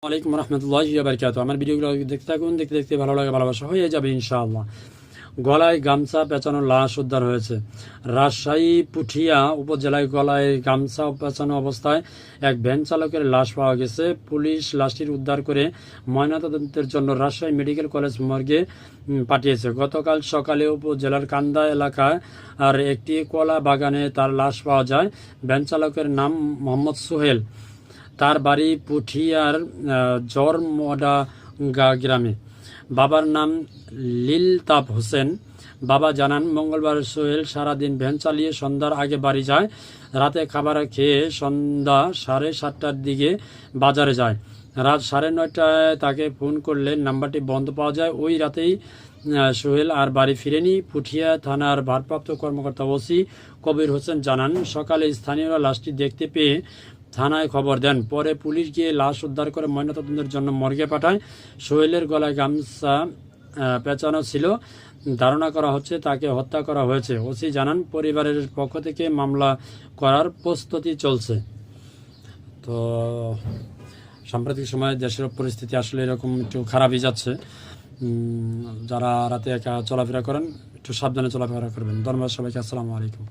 ওয়ালাইকুম রহমতুল্লাহি ওয়া বারাকাতুহু। আমার ভিডিওগুলো দেখতে থাকুন, দেখতে দেখতে ভালো লাগে, ভালোবাসা হয়ে যাবে ইনশাআল্লাহ। গলায় গামছা পেঁচানো লাশ উদ্ধার হয়েছে। রাজশাহী পুঠিয়া উপজেলায় গলায় গামছা পেঁচানো অবস্থায় এক ভ্যান চালকের লাশ পাওয়া গেছে। পুলিশ লাশটির উদ্ধার করে ময়নাতদন্তের জন্য রাজশাহী মেডিকেল কলেজ মর্গে পাঠিয়েছে। গতকাল সকালে উপজেলার কান্দা এলাকায় আর একটি কলা বাগানে তার লাশ পাওয়া যায়। ভ্যান চালকের নাম মোহাম্মদ সোহেল। তার বাড়ি পুঠিয়ার জরমডাঙ্গা গ্রামে। বাবার নাম লিলতাফ হোসেন। বাবা জানান, মঙ্গলবার সোহেল সারাদিন ভ্যান চালিয়ে সন্ধ্যার আগে বাড়ি যায়। রাতে খাবার খেয়ে সন্ধ্যা 7:30টার দিকে বাজারে যায়। রাত 9:30টায় তাকে ফোন করলে নাম্বারটি বন্ধ পাওয়া যায়। ওই রাতেই সোহেল আর বাড়ি ফিরেনি। পুঠিয়া থানার ভারপ্রাপ্ত কর্মকর্তা ওসি কবির হোসেন জানান, সকালে স্থানীয়রা লাশটি দেখতে পেয়ে থানায় খবর দেন। পরে পুলিশ গিয়ে লাশ উদ্ধার করে ময়নাতদন্তের জন্য মর্গে পাঠায়। সোহেলের গলায় গামছা পেঁচানো ছিল। ধারণা করা হচ্ছে তাকে হত্যা করা হয়েছে। ওসি জানান, পরিবারের পক্ষ থেকে মামলা করার প্রস্তুতি চলছে। তো সাম্প্রতিক সময়ে দেশের পরিস্থিতি আসলে এরকম একটু খারাপই যাচ্ছে। যারা রাতে একা চলাফেরা করেন একটু সাবধানে চলাফেরা করবেন। ধন্যবাদ সবাইকে। আসসালামু আলাইকুম।